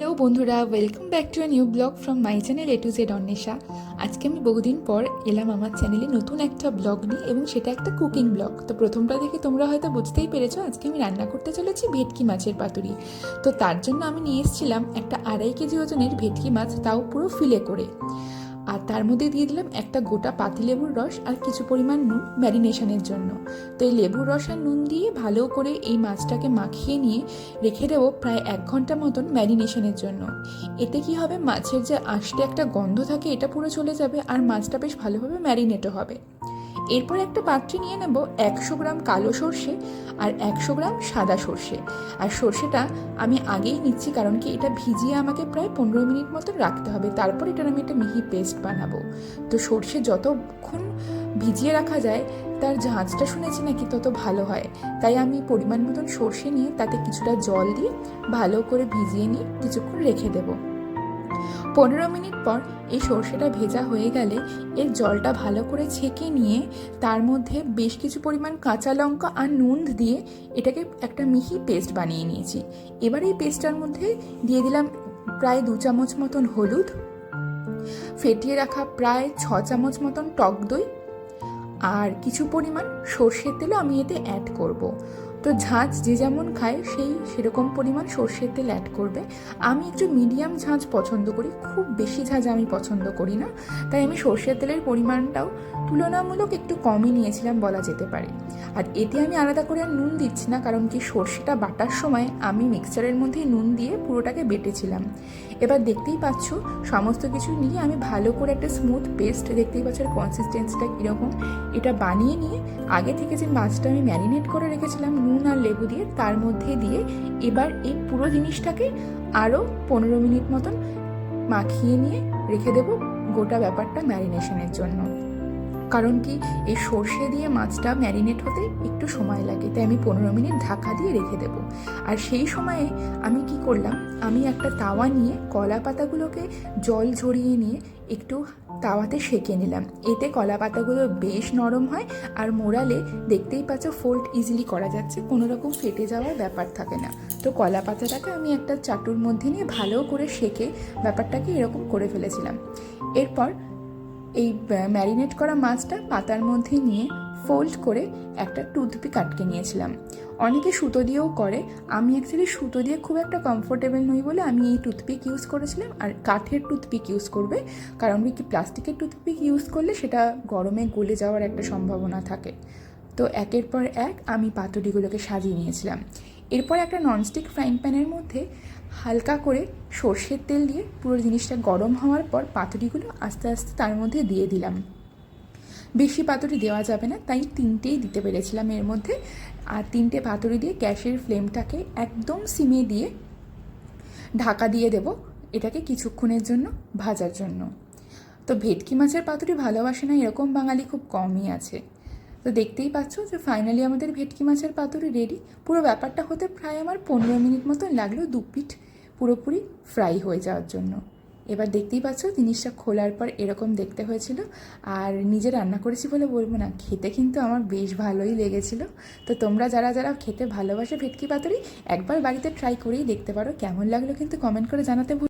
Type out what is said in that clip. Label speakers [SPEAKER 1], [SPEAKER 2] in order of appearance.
[SPEAKER 1] Hello বন্ধুরা, welcome back to new blog from my channel A to Z Anwesha. আজকে আমি বহুদিন পর এলাম আমার চ্যানেলে নতুন একটা ব্লগ নিয়ে, এবং সেটা একটা কুকিং ব্লগ। তো প্রথমটা দেখে তোমরা হয়তো বুঝতেই পেরেছো আজকে আমি রান্না করতে চলেছি ভেটকি মাছের পাতুরি। তো তার জন্য আমি নিয়ে এসেছিলাম একটা 2.5 কেজি ওজনের ভেটকি মাছ, তাও পুরো ফিলে করে। আর তার মধ্যে দিয়ে দিলাম একটা গোটা পাতিলেবুর রস আর কিছু পরিমাণ নুন ম্যারিনেশনের জন্য। তো এই লেবুর রস আর নুন দিয়ে ভালো করে এই মাছটাকে মাখিয়ে নিয়ে রেখে দেবো প্রায় 1 ঘন্টা মতন ম্যারিনেশনের জন্য। এতে কি হবে, মাছের যে আষ্টে একটা গন্ধ থাকে এটা পুরো চলে যাবে, আর মাছটা বেশ ভালোভাবে ম্যারিনেটও হবে। এরপর একটা পাত্রে নিয়ে নেব 100 গ্রাম কালো সর্ষে আর 100 গ্রাম সাদা সর্ষে। আর সর্ষেটা আমি আগেই নিচ্ছি, কারণ কি এটা ভিজিয়ে আমাকে প্রায় 15 মিনিট মতো রাখতে হবে, তারপর এটার আমি একটা মিহি পেস্ট বানাবো। তো সর্ষে যতক্ষণ ভিজিয়ে রাখা যায় তার ঝাঁঝটা শুনেছি নাকি তত ভালো হয়। তাই আমি পরিমাণ মতন সর্ষে নিয়ে তাতে কিছুটা জল দিয়ে ভালো করে ভিজিয়ে নিয়ে কিছুক্ষণ রেখে দেবো। 15 মিনিট পর এই সর্ষেটা ভেজা হয়ে গেলে এর জলটা ভালো করে ছেঁকে নিয়ে তার মধ্যে বেশ কিছু পরিমাণ কাঁচা লঙ্কা আর নুন দিয়ে এটাকে একটা মিহি পেস্ট বানিয়ে নিয়েছি। এবার এই পেস্টটার মধ্যে দিয়ে দিলাম প্রায় 2 চামচ মতন হলুদ, ফেটিয়ে রাখা প্রায় 6 চামচ মতন টক দই, আর কিছু পরিমাণ সর্ষের তেলও আমি এতে অ্যাড করব। তো ঝাঁঝ যে যেমন খায় সেরকম পরিমাণ সর্ষের তেল অ্যাড করবে। আমি একটু মিডিয়াম ঝাঁঝ পছন্দ করি, খুব বেশি ঝাঁঝ আমি পছন্দ করি না, তাই আমি সর্ষের তেলের পরিমাণটাও তুলনামূলক একটু কমই নিয়েছিলাম বলা যেতে পারে। আর এতে আমি আলাদা করে আর নুন দিচ্ছি না, কারণ কি সর্ষেটা বাটার সময় আমি মিক্সচারের মধ্যে নুন দিয়ে পুরোটাকে বেটেছিলাম। এবার দেখতেই পাচ্ছ সমস্ত কিছু নিয়ে আমি ভালো করে একটা স্মুথ পেস্ট, দেখতেই পাচ্ছ কনসিস্টেন্সিটা কীরকম, এটা বানিয়ে নিয়ে আগে থেকে যে মাছটা আমি ম্যারিনেট করে রেখেছিলাম নুন আর লেবু দিয়ে তার মধ্যে দিয়ে এবার এই পুরো জিনিসটাকে আরও 15 মিনিট মতন মাখিয়ে নিয়ে রেখে দেবো গোটা ব্যাপারটা ম্যারিনেশনের জন্য। কারণ কি এই সর্ষে দিয়ে মাছটা ম্যারিনেট হতে একটু সময় লাগে, তাই আমি 15 মিনিট ঢাকা দিয়ে রেখে দেব। আর সেই সময়ে আমি কি করলাম, আমি একটা তাওয়া নিয়ে কলা পাতাগুলোকে জল ঝরিয়ে নিয়ে একটু তাওয়াতে সেঁকে নিলাম। এতে কলা পাতাগুলো বেশ নরম হয়, আর মোড়ালে দেখতেই পাচ্ছ ফোল্ড ইজিলি করা যাচ্ছে, কোনো রকম ফেটে যাওয়ার ব্যাপার থাকে না। তো কলা পাতাটাকে আমি একটা চাটুর মধ্যে নিয়ে ভালো করে সেঁকে ব্যাপারটাকে এরকম করে ফেলেছিলাম। এরপর এই ম্যারিনেট করা মাছটা পাতার মধ্যে নিয়ে ফোল্ড করে একটা টুথপিক আটকে নিয়েছিলাম। অনেকে সুতো দিয়েও করে, আমি অ্যাকচুয়ালি সুতো দিয়ে খুব একটা কমফোর্টেবল নই বলে আমি এই টুথপিক ইউজ করেছিলাম। আর কাঠের টুথপিক ইউজ করবে, কারণ কি প্লাস্টিকের টুথপিক ইউজ করলে সেটা গরমে গলে যাওয়ার একটা সম্ভাবনা থাকে। তো একের পর এক আমি পাতুরিগুলোকে সাজিয়ে নিয়েছিলাম। এরপর একটা ননস্টিক ফ্রাইং প্যানের মধ্যে হালকা করে সর্ষের তেল দিয়ে পুরো জিনিসটা গরম হওয়ার পর পাতুরিগুলো আস্তে আস্তে তার মধ্যে দিয়ে দিলাম। বেশি পাতুরি দেওয়া যাবে না, তাই 3টেই দিতে পেরেছিলাম এর মধ্যে। আর 3টে পাতুরি দিয়ে গ্যাসের ফ্লেমটাকে একদম সিমে দিয়ে ঢাকা দিয়ে দেব এটাকে কিছুক্ষণের জন্য ভাজার জন্য। তো ভেটকি মাছের পাতুরি ভালোবাসে না এরকম বাঙালি খুব কমই আছে। তো দেখতেই পাচ্ছ যে ফাইনালি আমাদের ভেটকি মাছের পাতুরি রেডি। পুরো ব্যাপারটা হতে প্রায় আমার 15 মিনিট মতন লাগলো, 2 পিঠ পুরোপুরি ফ্রাই হয়ে যাওয়ার জন্য। এবার দেখতেই পাচ্ছ জিনিসটা খোলার পর এরকম দেখতে হয়েছিল। আর নিজে রান্না করেছি বলে বলবো না, খেতে কিন্তু আমার বেশ ভালোই লেগেছিল। তো তোমরা যারা যারা খেতে ভালোবাসে ভেটকি পাতুরি একবার বাড়িতে ট্রাই করেই দেখতে পারো, কেমন লাগলো কিন্তু কমেন্ট করে জানাতে ভুলো না।